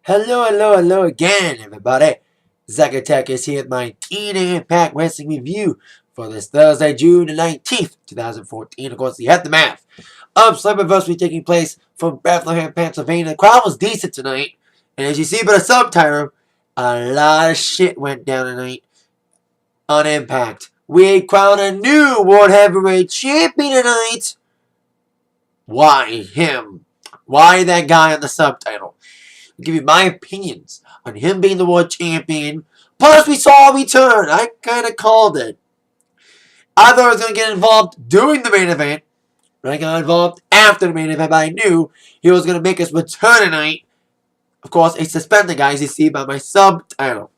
Hello again, everybody. Zach Attack is here with my TNA Impact Wrestling review for this Thursday, June the 19th, 2014. Of course, the aftermath of Slammiversary taking place from Bethlehem, Pennsylvania. The crowd was decent tonight, and as you see by the subtitle, a lot of shit went down tonight on Impact. We crowned a new World Heavyweight Champion tonight. Why him? Why that guy on the subtitle? I'll give you my opinions on him being the world champion. Plus, we saw a return. I kind of called it. I thought I was going to get involved during the main event, but I got involved after the main event. But I knew he was going to make his return tonight. Of course, a suspended guy, as you see by my subtitle.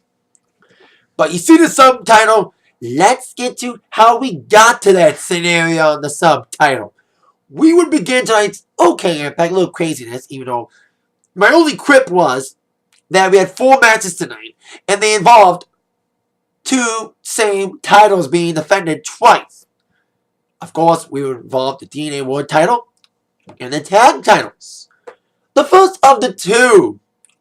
But you see the subtitle. Let's get to how we got to that scenario on the subtitle. We would begin tonight's okay Impact, a little craziness, even though my only quip was that we had 4 matches tonight, and they involved 2 same titles being defended twice. Of course, we were involved the TNA World title and the tag titles. The first of the 2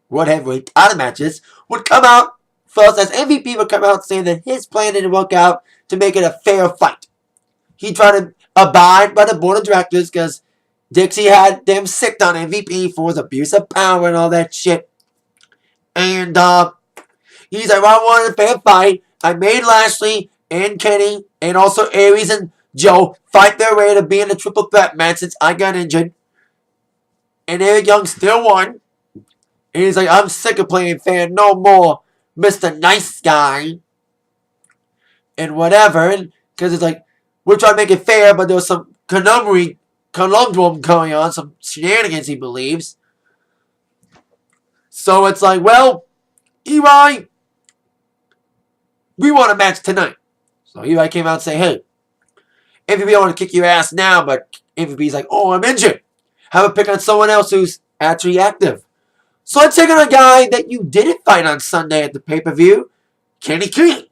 World Heavyweight title matches would come out first, as MVP would come out saying that his plan didn't work out to make it a fair fight. He tried to abide by the board of directors because Dixie had them sicked on MVP for his abuse of power and all that shit. And he's like, well, I wanted a fair fight. I made Lashley and Kenny and also Aries and Joe fight their way to being a triple threat match since I got injured. And Eric Young still won. And he's like, I'm sick of playing fair. No more Mr. Nice Guy. And whatever. And because it's like, we're trying to make it fair, but there was some conundrum going on, some shenanigans he believes. So it's like, well, EY, we want a match tonight. So EY came out and said, hey, MVP, I want to kick your ass now, but MVP's like, oh, I'm injured. Have a pick on someone else who's actually active. So I take on a guy that you didn't fight on Sunday at the pay-per-view, Kenny King.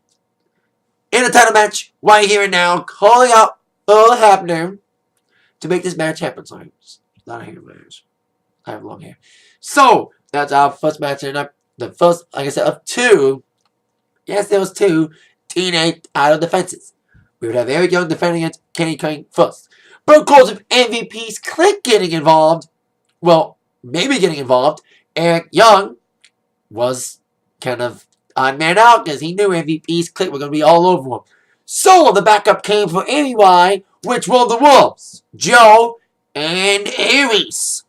In a title match, right here and now, calling out Earl Hebner to make this match happen. So it's not a hair match. I have long hair. So that's our first match, and the first, like I said, of 2. Yes, there was 2 TNA title defenses. We would have Eric Young defending against Kenny King first. But of course, if MVP's clique getting involved, well, maybe getting involved, Eric Young was kind of odd man out because he knew MVP's clique were going to be all over him. So the backup came for AY, which were the Wolves, Joe and Aries.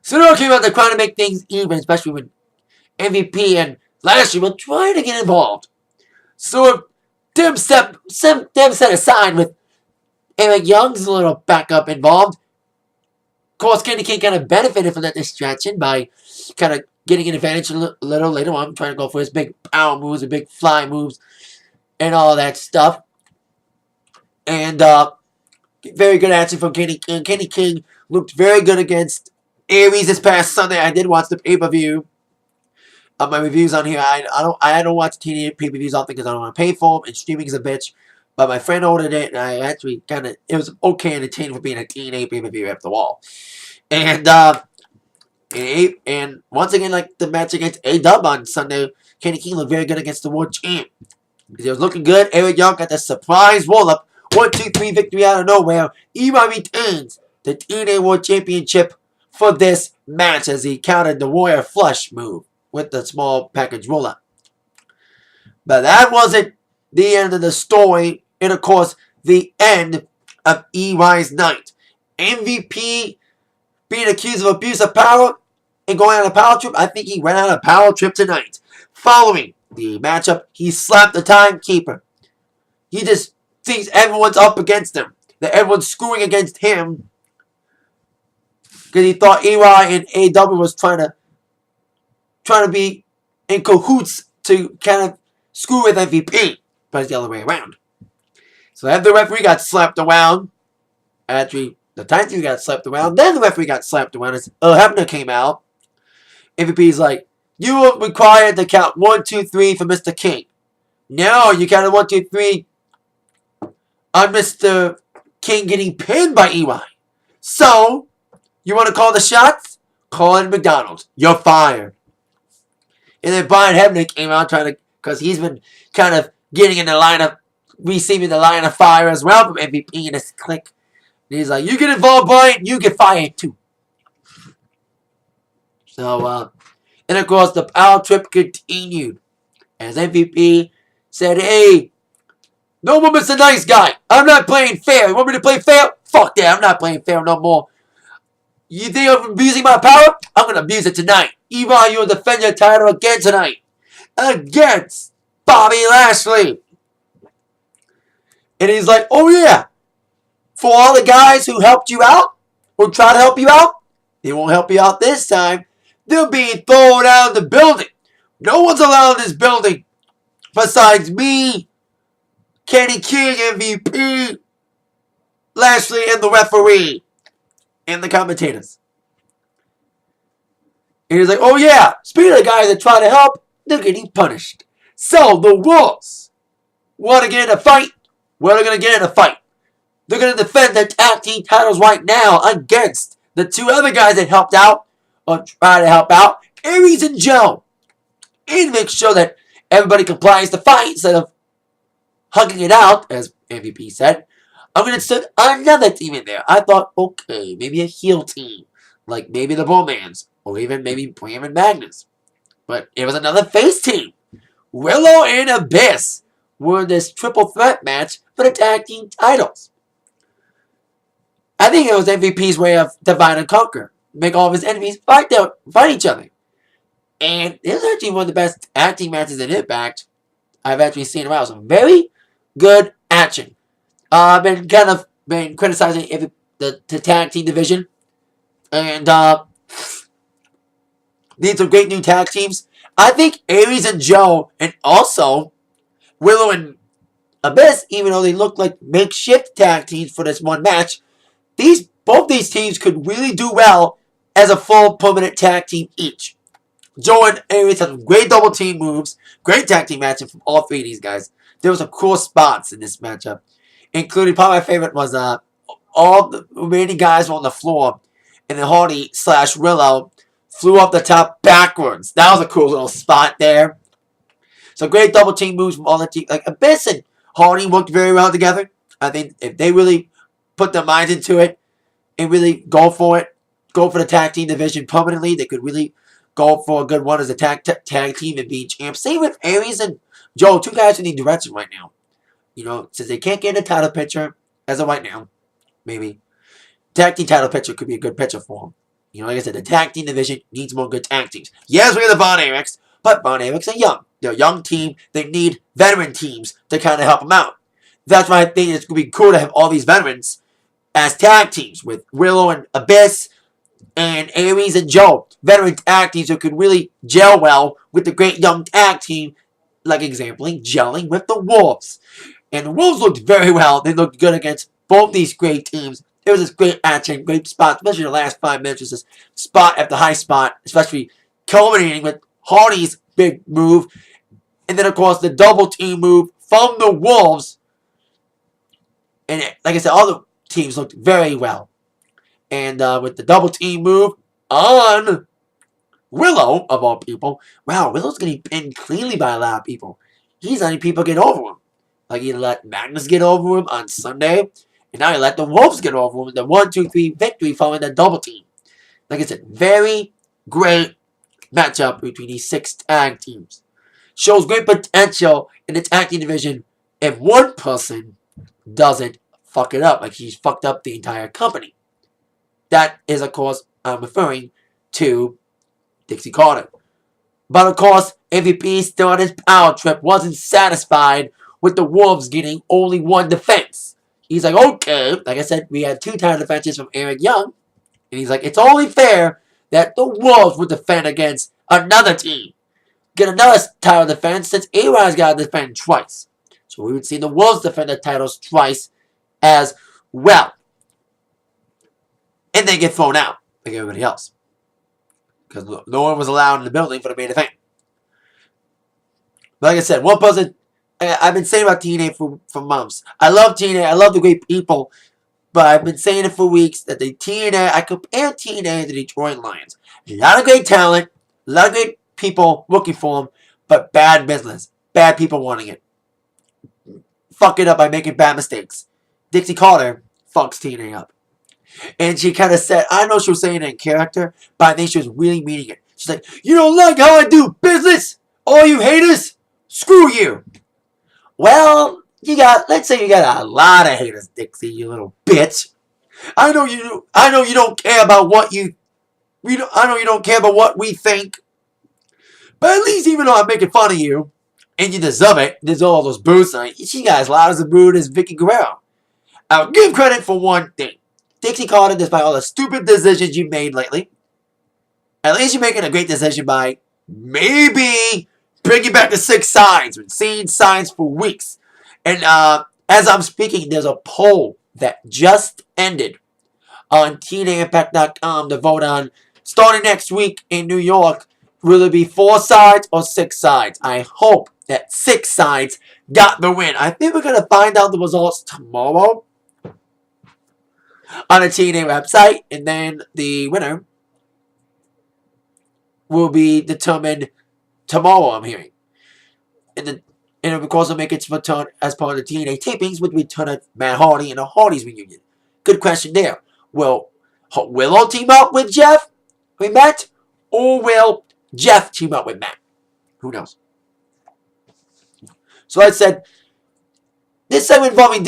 So now came out, they're trying to make things even, especially when MVP and Lashley were trying to get involved. So them set aside with Eric Young's little backup involved. Of course, Kenny King kind of benefited from that distraction by kind of getting an advantage a little later on, trying to go for his big power moves and big fly moves and all that stuff. And very good action from Kenny King. Kenny King looked very good against Aries this past Sunday. I did watch the pay-per-view. My reviews on here, I don't watch TNA pay-per-views often because I don't want to pay for them, and streaming is a bitch. But my friend ordered it, and I actually it was okay entertaining for being a TNA pay-per-view after all. And once again, like the match against A-Dub on Sunday, Kenny King looked very good against the World Champ. He was looking good. Eric Young got the surprise roll-up. 1-2-3 victory out of nowhere. EY retains the TNA World Championship for this match as he countered the Warrior Flush move with the small package roll-up. But that wasn't the end of the story. And of course, the end of EY's night. MVP being accused of abuse of power and going on a power trip. I think he went on a power trip tonight. Following the matchup, he slapped the timekeeper. He just thinks everyone's up against him, that everyone's screwing against him, because he thought EY and AW was trying to be in cahoots to kind of screw with MVP, but it's the other way around. So after the referee got slapped around, actually the timekeeper got slapped around, then the referee got slapped around as Earl Hebner came out. MVP's like, you were required to count 1, 2, 3 for Mr. King. No, you counted 1, 2, 3 on Mr. King getting pinned by EY. So, you want to call the shots? Call it McDonald's. You're fired. And then Brian Hebner came out because he's been kind of getting in the line of, receiving the line of fire as well from MVP in his clique. And he's like, you get involved, Brian, you get fired too. So, and of course, the power trip continued as MVP said, hey, no more Mr. Nice Guy. I'm not playing fair. You want me to play fair? Fuck that. I'm not playing fair no more. You think I'm abusing my power? I'm going to abuse it tonight. Evil, you'll defend your title again tonight. Against Bobby Lashley. And he's like, oh yeah. For all the guys who helped you out, or try to help you out, they won't help you out this time. They're being thrown out of the building. No one's allowed in this building besides me, Kenny King, MVP, Lashley, and the referee, and the commentators. And he's like, oh yeah, speaking of the guys that try to help, they're getting punished. So the Wolves want to get in a fight. Well, they're going to get in a fight. They're going to defend their tag team titles right now against the two other guys that helped out, or try to help out, Aries and Joe. And make sure that everybody complies to fight instead of hugging it out, as MVP said. I'm going to send another team in there. I thought, okay, maybe a heel team. Like maybe the Bowmans. Or even maybe Bram and Magnus. But it was another face team. Willow and Abyss were in this triple threat match for the tag team titles. I think it was MVP's way of divide and conquer. Make all of his enemies fight each other. And it was actually one of the best acting matches in Impact I've actually seen around. Some very good action. I've been criticizing the tag team division. And these are great new tag teams. I think Aries and Joe, and also Willow and Abyss, even though they look like makeshift tag teams for this one match, both these teams could really do well as a full permanent tag team each. Joe and Aries have some great double team moves, great tag team matches from all three of these guys. There were some cool spots in this matchup, including probably my favorite was all the remaining guys were on the floor, and then Hardy / Willow flew up the top backwards. That was a cool little spot there. So great double team moves from all the teams. Like Abyss and Hardy worked very well together. I think if they really put their minds into it and really go for it, go for the tag team division permanently, they could really go for a good one as a tag team and be champs. Same with Aries and Joe, two guys who need direction right now. You know, since they can't get a title picture as of right now, maybe tag team title picture could be a good picture for them. You know, like I said, the tag team division needs more good tag teams. Yes, we have the Von Erichs, but Von Erichs are young. They're a young team. They need veteran teams to kind of help them out. That's why I think it's going to be cool to have all these veterans as tag teams with Willow and Abyss and Aries and Joe. Veteran tag teams who could really gel well with the great young tag team, like exampling gelling with the Wolves. And the Wolves looked very well. They looked good against both these great teams. There was this great action, great spot, especially the last 5 minutes. Just this spot after high spot, especially culminating with Hardy's big move. And then, of course, the double team move from the Wolves. And like I said, all the teams looked very well. And with the double team move on Willow, of all people. Wow, Willow's getting pinned cleanly by a lot of people. He's letting people get over him. Like he let Magnus get over him on Sunday. And now he let the Wolves get over him with the 1-2-3 victory following the double team. Like I said, very great matchup between these 6 tag teams. Shows great potential in the tag team division if one person doesn't fuck it up like he's fucked up the entire company. That is, of course, I'm referring to Dixie Carter. But, of course, MVP still on his power trip wasn't satisfied with the Wolves getting only one defense. He's like, okay, like I said, we had 2 title defenses from Eric Young. And he's like, it's only fair that the Wolves would defend against another team. Get another title defense since A-Rod's got to defend twice. So we would see the Wolves defend the titles twice as well. And they get thrown out like everybody else. Because no one was allowed in the building for the main event. But like I said, one person, I've been saying about TNA for months. I love TNA. I love the great people. But I've been saying it for weeks that I compare TNA to the Detroit Lions. A lot of great talent. A lot of great people looking for him, but bad business. Bad people wanting it. Fuck it up by making bad mistakes. Dixie Carter fucks TNA up. And she kind of said, I know she was saying it in character, but I think she was really meaning it. She's like, you don't like how I do business? All you haters? Screw you. Well, let's say you got a lot of haters, Dixie, you little bitch. I know you don't care about what I know you don't care about what we think. But at least even though I'm making fun of you, and you deserve it, there's all those boos tonight, she got as loud as a Roode as Vicky Guerrero. I'll give credit for one thing. Dixie Carter, despite all the stupid decisions you made lately, at least you're making a great decision by maybe bringing back the 6 signs. We've seen signs for weeks. And as I'm speaking, there's a poll that just ended on TNAImpact.com to vote on, starting next week in New York, will it be 4 sides or 6 sides? I hope that 6 sides got the win. I think we're going to find out the results tomorrow on the TNA website, and then the winner will be determined tomorrow, I'm hearing. And of course, will make its return as part of the TNA tapings with the return of Matt Hardy and the Hardys reunion. Good question there. Will Willow team up with Matt? Or will Jeff team up with Matt? Who knows? So like I said, this segment involved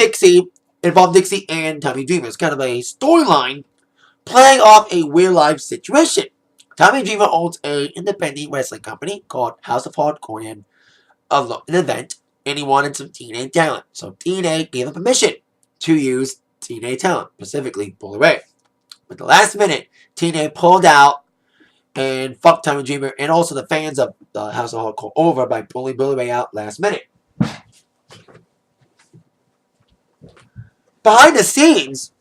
Dixie and Tommy Dreamer. It's kind of a storyline playing off a real-life situation. Tommy Dreamer owns an independent wrestling company called House of Hardcore and an event, and he wanted some TNA talent. So TNA gave him permission to use TNA talent, specifically Bully Ray. But the last minute, TNA pulled out and fucked Tommy Dreamer and also the fans of the House of Hardcore over by pulling Bully Ray out last minute. Behind the scenes,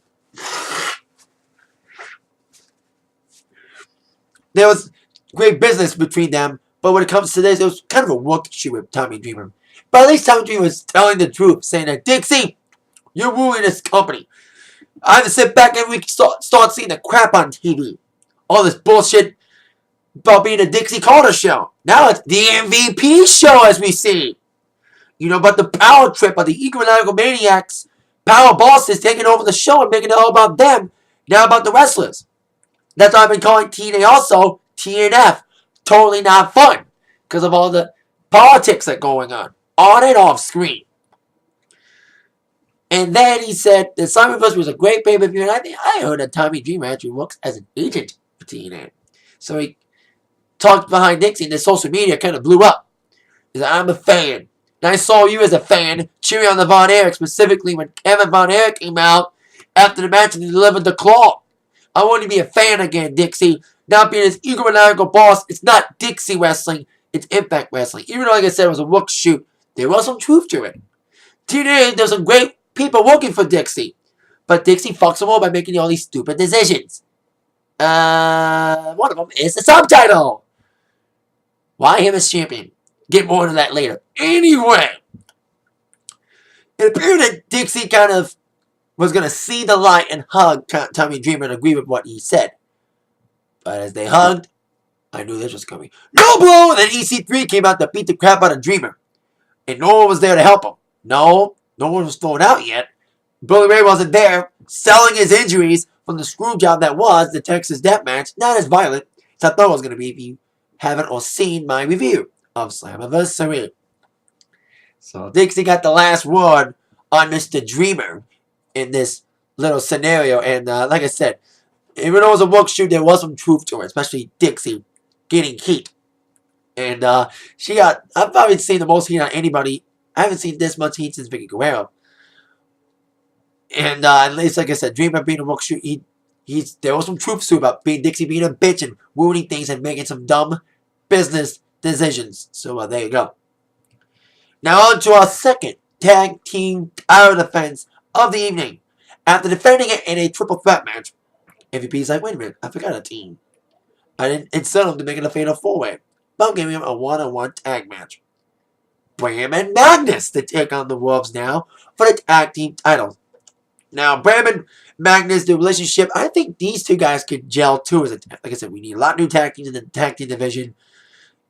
there was great business between them, but when it comes to this, it was kind of a work issue with Tommy Dreamer. But at least Tommy Dreamer was telling the truth, saying that, Dixie, you're ruining this company. I have to sit back every week and start seeing the crap on TV. All this bullshit about being a Dixie Carter show. Now it's the MVP show, as we see. You know, about the power trip of the egomaniacal maniacs, power bosses taking over the show and making it all about them, now about the wrestlers. That's why I've been calling TNA also TNF. Totally not fun. Because of all the politics that are going on and off screen. And then he said that Simon Vs. was a great pay-per-view, and I heard that Tommy Dreamer actually works as an agent for TNA. So he talked behind Dixie, and the social media kind of blew up. He said, I'm a fan. And I saw you as a fan cheering on the Von Erich, specifically when Kevin Von Erich came out after the match and he delivered the claw. I want to be a fan again, Dixie. Not being his egomaniacal boss. It's not Dixie wrestling. It's Impact Wrestling. Even though, like I said, it was a work shoot, there was some truth to it. TNA, there's some great people working for Dixie. But Dixie fucks them all by making all these stupid decisions. One of them is the subtitle. Why him as champion? Get more into that later. Anyway, it appeared that Dixie kind of was going to see the light and hug Tommy Dreamer and agree with what he said. But as they hugged, I knew this was coming. No, bro! And then EC3 came out to beat the crap out of Dreamer. And no one was there to help him. No one was thrown out yet. Bully Ray wasn't there, selling his injuries from the screw job that was the Texas Death Match. Not as violent as I thought it was going to be if you haven't or seen my review of Slammiversary. So Dixie got the last word on Mr. Dreamer in this little scenario. And like I said, even though it was a work shoot, there was some truth to it, especially Dixie getting heat. And I've probably seen the most heat on anybody. I haven't seen this much heat since Vicky Guerrero. And at least, like I said, Dreamer being a work shoot, there was some truth to it about Dixie being a bitch and ruining things and making some dumb business decisions. So there you go. Now on to our second tag team title defense of the evening. After defending it in a triple threat match, MVP's like, wait a minute, I forgot a team. I didn't insert him to make it a fatal 4-way. But I'm giving him a one-on-one tag match. Bram and Magnus to take on the Wolves now for the tag team titles. Now, Bram and Magnus, the relationship, I think these two guys could gel too. Like I said, we need a lot of new tag teams in the tag team division.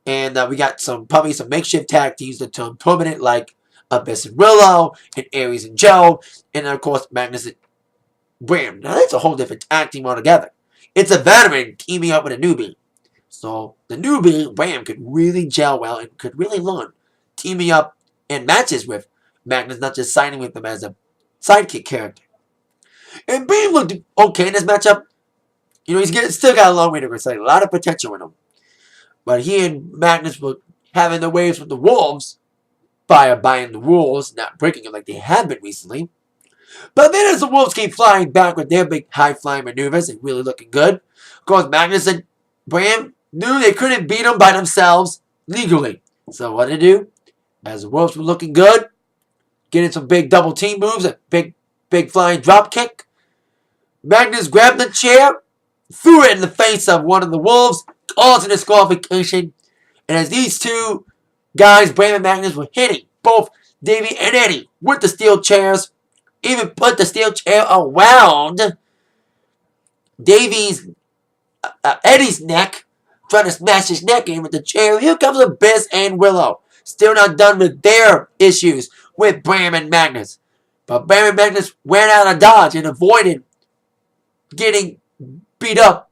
And we got probably some makeshift tag teams that turn permanent, like Abyss and Willow, and Aries and Joe, and then, of course, Magnus and Bram. Now, that's a whole different tag team altogether. It's a veteran teaming up with a newbie. So, the newbie, Bram, could really gel well and could really learn teaming up in matches with Magnus, not just signing with him as a sidekick character. And Bram looked okay in this matchup. You know, still got a long way to go. So a lot of potential in him. But he and Magnus were having the waves with the Wolves by buying the rules, not breaking them like they have been recently. But then as the Wolves came flying back with their big high-flying maneuvers and really looking good, of course, Magnus and Bram knew they couldn't beat them by themselves legally. So what did they do? As the Wolves were looking good, getting some big double team moves, a big flying drop kick, Magnus grabbed the chair, threw it in the face of one of the Wolves, causing disqualification. And as these two guys, Bram and Magnus, were hitting both Davey and Eddie with the steel chairs, even put the steel chair around Eddie's neck, trying to smash his neck in with the chair. Here comes Abyss and Willow, still not done with their issues with Bram and Magnus. But Bram and Magnus ran out of dodge and avoided getting beat up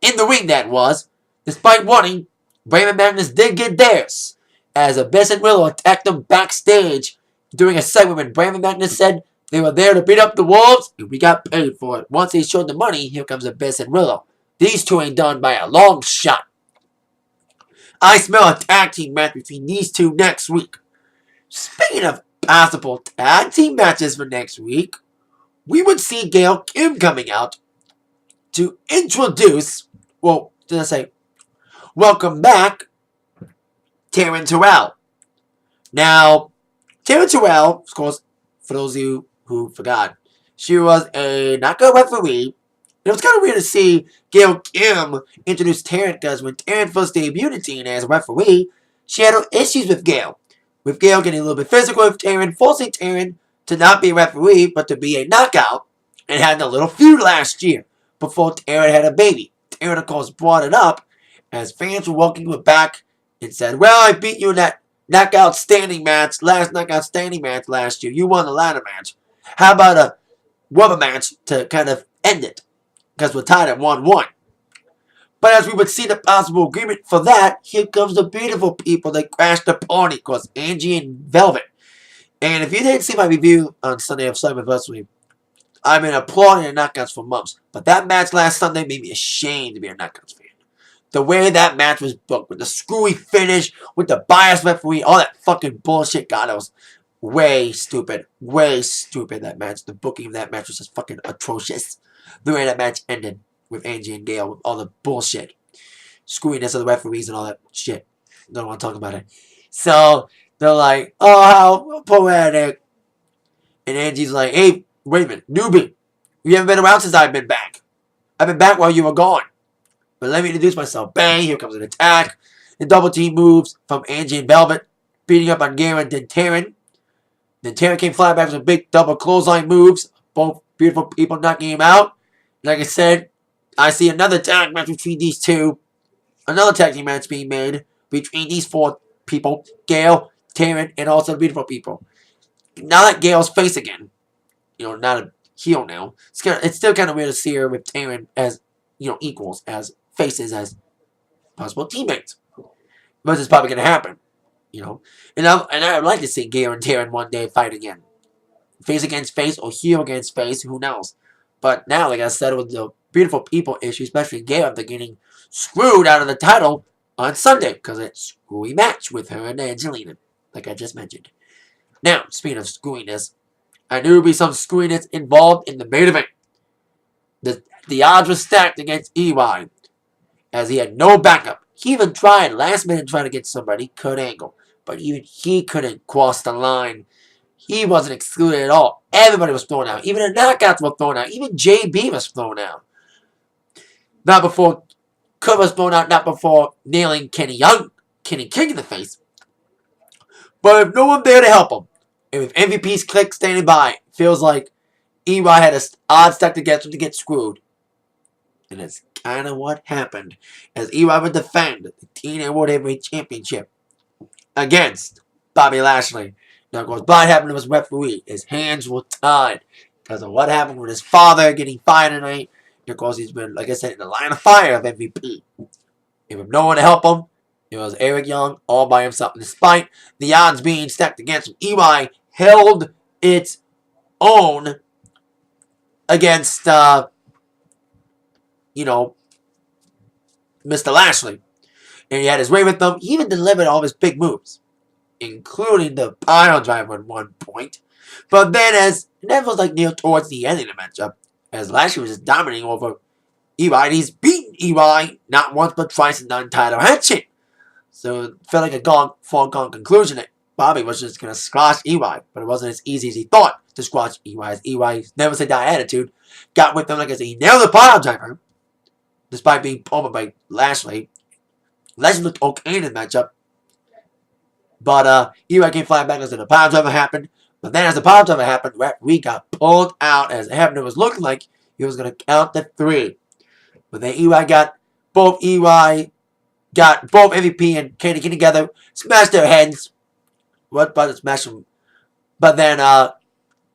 in the ring, that was. Despite wanting, Bram and Magnus did get theirs, as Abyss and Willow attacked them backstage during a segment when Bram and Magnus said they were there to beat up the Wolves, and we got paid for it. Once they showed the money, here comes Abyss and Willow. These two ain't done by a long shot. I smell a tag team match between these two next week. Speaking of possible tag team matches for next week, we would see Gail Kim coming out to introduce, well, did I say, welcome back, Tyrell. Now, Tyrell, of course, for those of you who forgot, she was a knockout referee. It was kind of weird to see Gail Kim introduce Taryn, because when Taryn first debuted in TNA as a referee, she had issues with Gail. With Gail getting a little bit physical with Taryn, forcing Taryn to not be a referee, but to be a knockout, and had a little feud last year before Taryn had a baby. Taryn, of course, brought it up as fans were welcoming her back and said, well, I beat you in that last knockout standing match last year. You won the ladder match. How about a rubber match to kind of end it? Because we're tied at 1-1. But as we would see the possible agreement for that, here comes the beautiful people that crashed the party. Of course, Angie and Velvet. And if you didn't see my review on Sunday of Slammiversary, I've been applauding the Knockouts for months. But that match last Sunday made me ashamed to be a Knockouts fan. The way that match was booked, with the screwy finish, with the biased referee, all that fucking bullshit. God, it was way stupid. Way stupid, that match. The booking of that match was just fucking atrocious. The way that match ended with Angie and Gail, with all the bullshit. Screwiness of the referees and all that shit. Don't want to talk about it. So, they're like, oh, how poetic. And Angie's like, hey, wait a minute, newbie. You haven't been around since I've been back. I've been back while you were gone. But let me introduce myself. Bang, here comes an attack. The double team moves from Angie and Velvet, beating up on Garen and Taryn. Then Taryn came flying back with some big double clothesline moves. Both beautiful people knocking him out. Like I said, I see another tag match between these two. Another tag team match being made between these four people. Gail, Taryn, and also the beautiful people. Now that Gail's face again, you know, not a heel now, it's still kind of weird to see her with Taryn as, you know, equals, as faces, as possible teammates. But it's probably going to happen, you know. And I would like to see Gail and Taryn one day fight again. Face against face or heel against face, who knows. But now, like I said, with the beautiful people issue, especially Gail, they're getting screwed out of the title on Sunday because it's a screwy match with her and Angelina, like I just mentioned. Now, speaking of screwiness, I knew there would be some screwiness involved in the main event. The odds were stacked against EY, as he had no backup. He even tried last minute trying to get somebody, Kurt Angle, but even he couldn't cross the line. He wasn't excluded at all. Everybody was thrown out. Even the knockouts were thrown out. Even JB was thrown out. Not before Kurt was thrown out, not before nailing Kenny King in the face. But if no one there to help him, and with MVP's click standing by, feels like EY had an odd stack against him to get screwed. And as kind of what happened as EY would defend the TNA World Heavyweight Championship against Bobby Lashley. Now, of course, what happened to his referee? His hands were tied because of what happened with his father getting fired tonight. And of course, he's been, like I said, in the line of fire of MVP. He had no one to help him. It was Eric Young all by himself. Despite the odds being stacked against him, EY held its own against, Mr. Lashley. And he had his way with them. He even delivered all of his big moves, including the pile driver at one point. But then as that was like near towards the end of the matchup, as Lashley was just dominating over EY, and he's beaten EY not once but twice in non-title handshake. So it felt like a foregone conclusion that Bobby was just going to squash EY, but it wasn't as easy as he thought to squash EY. As EY never say die attitude, got with them like I said, he nailed the pile driver, despite being pummeled by Lashley. Lashley looked okay in the matchup, but EY came flying back as the pile driver happened. But then as the pile driver happened, referee got pulled out as Hebner was looking like he was going to count to 3. But then EY got both MVP and Katie King together, smashed their heads. But smash them. But then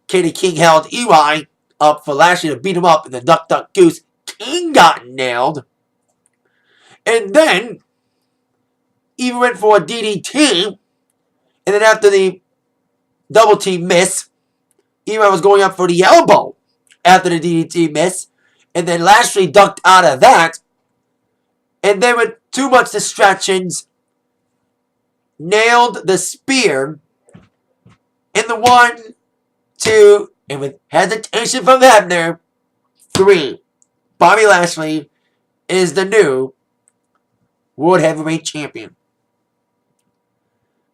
Katie King held EY up for Lashley to beat him up, and the Duck Duck Goose King got nailed. And then EY went for a DDT, and then after the double team miss, EY was going up for the elbow after the DDT miss, and then Lashley ducked out of that, and then with too much distractions, nailed the spear in the 1, 2, and with hesitation from Hebner, 3. Bobby Lashley is the new World Heavyweight Champion.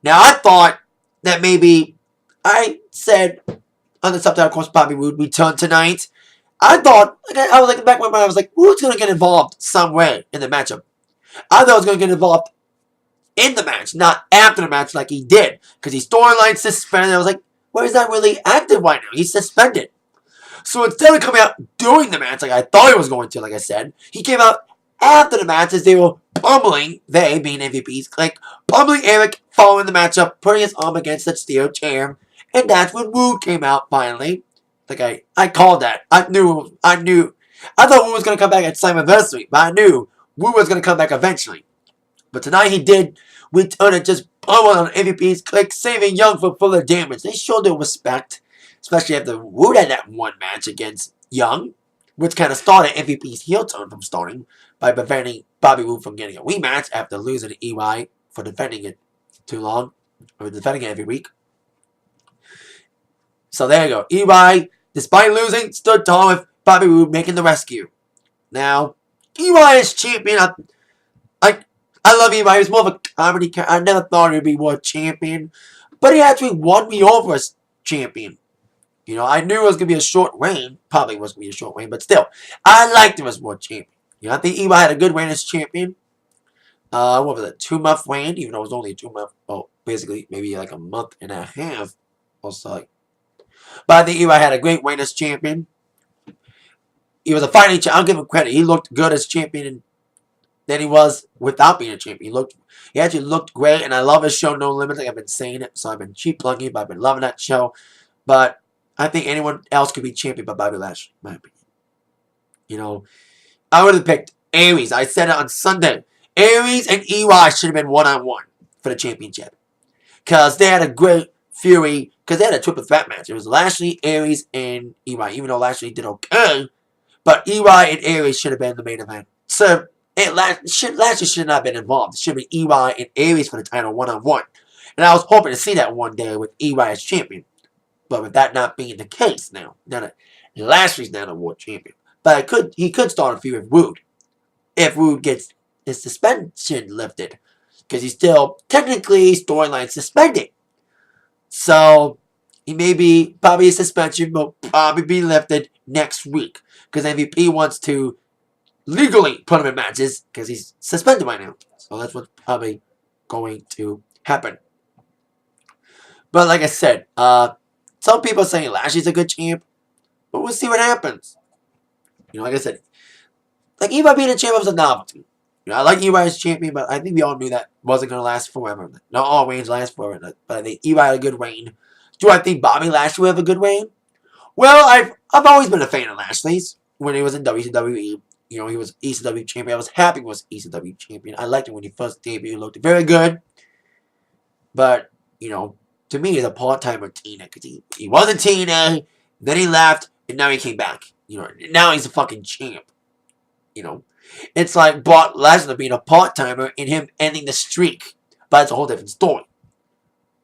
Now, I thought that maybe, I said on the subtitle, of course, Bobby Roode returned tonight. I thought, I was like, back when I was like, Roode's going to get involved some way in the matchup. I thought he was going to get involved in the match, not after the match like he did. Because he's storyline suspended. I was like, well, he's not really active right now. He's suspended. So instead of coming out during the match like I thought he was going to, like I said, he came out after the match as they were pummeling, they being MVPs, like pummeling Eric following the matchup, putting his arm against the steel chair. And that's when Roode came out finally. Like I called that. I knew. I thought Roode was going to come back at Slammiversary, but I knew Roode was going to come back eventually. But tonight he did return and just pummeled on MVP's click, saving Young from further damage. They showed their respect, especially after Roode had that one match against Young, which kind of started MVP's heel turn from starting by preventing Bobby Roode from getting a rematch after losing to EY for defending it too long, or defending it every week. So there you go. EY, despite losing, stood tall with Bobby Roode making the rescue. Now, EY is champion. I love EY. He was more of a comedy character. I never thought he would be world champion. But he actually won me over as champion. I knew it was going to be a short reign. Probably was going to be a short reign, but still. I liked him as world champion. I think EY had a good reign as champion. What was it? 2-month reign, even though it was only a 2-month. Oh, basically, maybe like a month and a half or so. But I think EY had a great reign as champion. He was a fighting champion. I'll give him credit. He looked good as champion than he was without being a champion. He actually looked great, and I love his show, No Limits. Like I've been saying it, so I've been cheap plugging, but I've been loving that show. But I think anyone else could be champion but Bobby Lashley, in my opinion. I would have picked Aries. I said it on Sunday. Aries and EY should have been one-on-one for the championship. Because they had a great Fury, because they had a triple threat match. It was Lashley, Aries, and EY. Even though Lashley did okay, but EY and Aries should have been the main event. So Lashley should not have been involved. It should have been EY and Aries for the title one-on-one. And I was hoping to see that one day with EY as champion. But with that not being the case now that Lashley's now the world champion. But he could start a feud with Roode if Roode gets his suspension lifted. Because he's still technically storyline suspended. So he may be probably his suspension will probably be lifted next week. Because MVP wants to legally put him in matches because he's suspended right now. So that's what's probably going to happen. But like I said, some people are saying Lashley's a good champ. But we'll see what happens. Like I said, like Eli being a champion was a novelty. I like Eli as champion, but I think we all knew that wasn't going to last forever. Not all reigns last forever, but I think Eli had a good reign. Do I think Bobby Lashley will have a good reign? Well, I've always been a fan of Lashley's when he was in WCW. He was ECW champion. I was happy he was ECW champion. I liked him when he first debuted. He looked very good. But, to me, he's a part-timer TNA. Because he was in TNA, then he left, and now he came back. Now he's a fucking champ. It's like Brock Lesnar being a part-timer and him ending the streak. But it's a whole different story.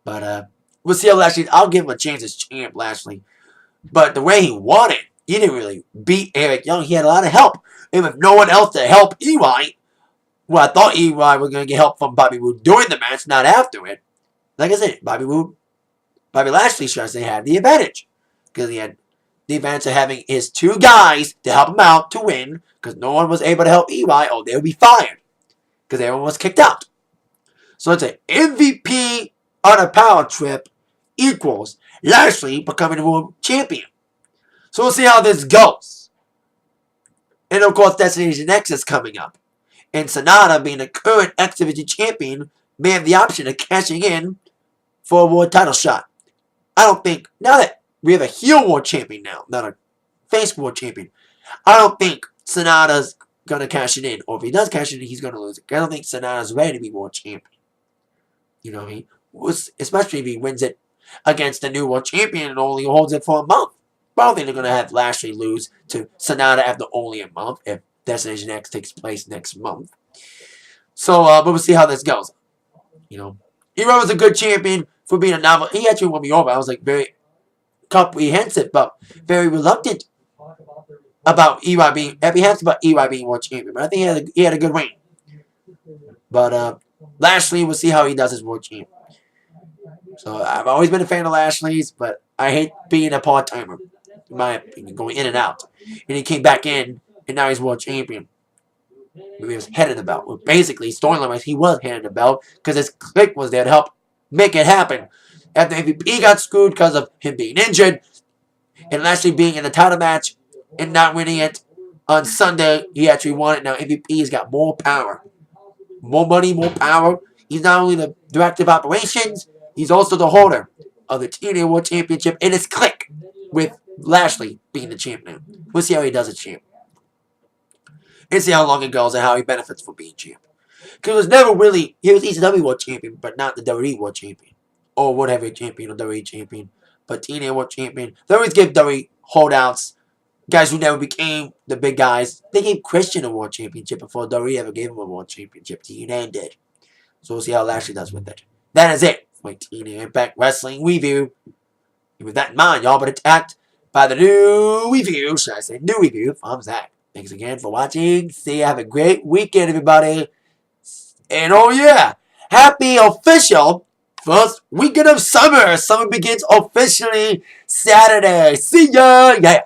But, we'll see how Lashley... I'll give him a chance as champ, Lashley. But the way he won it, he didn't really beat Eric Young. He had a lot of help. And with no one else to help Eli, well, I thought Eli was going to get help from Bobby Roode during the match, not after it. Like I said, Bobby Lashley, should I say, had the advantage. Because he had the advantage of having his two guys to help him out to win. Because no one was able to help Eli, or they would be fired. Because everyone was kicked out. So it's an MVP on a power trip equals Lashley becoming the world champion. So we'll see how this goes. And of course, Destination X is coming up. And Sonata, being the current X Division champion, may have the option of cashing in for a world title shot. I don't think, now that we have a heel world champion now, not a face world champion, I don't think Sonata's going to cash it in. Or if he does cash it in, he's going to lose it. I don't think Sonata's ready to be world champion. Especially if he wins it against the new world champion and only holds it for a month. But I don't think they're going to have Lashley lose to Sonata after only a month if Destination X takes place next month. So, but we'll see how this goes. Hero was a good champion for being a novel. He actually won me over. I was like very comprehensive, but very reluctant about Eli being apprehensive about Eli being world champion. But I think he had a good reign. But Lashley, we'll see how he does as world champion. So I've always been a fan of Lashley's, but I hate being a part-timer. In my opinion, going in and out. And he came back in, and now he's world champion. He was headed the belt. Well, basically, storyline-wise, he was headed the belt because his clique was there to help make it happen. After MVP got screwed because of him being injured, and Lashley being in the title match and not winning it on Sunday, he actually won it. Now MVP's got more power. More money, more power. He's not only the director of operations, he's also the holder of the TNA World Championship in his clique with Lashley being the champ now. We'll see how he does as champ. And see how long it goes and how he benefits from being champ. Because it was never really, he was ECW World Champion, but not the WWE World Champion. Or whatever champion or WWE Champion. But TNA World Champion. They always give WWE holdouts, guys who never became the big guys. They gave Christian a World Championship before WWE ever gave him a World Championship. TNA did. So we'll see how Lashley does with it. That is it for my TNA Impact Wrestling review. And with that in mind, y'all been attacked by the new review. Should I say new review from Zach. Thanks again for watching. See you. Have a great weekend, everybody. And oh yeah, happy official first weekend of summer. Summer begins officially Saturday. See ya. Yeah.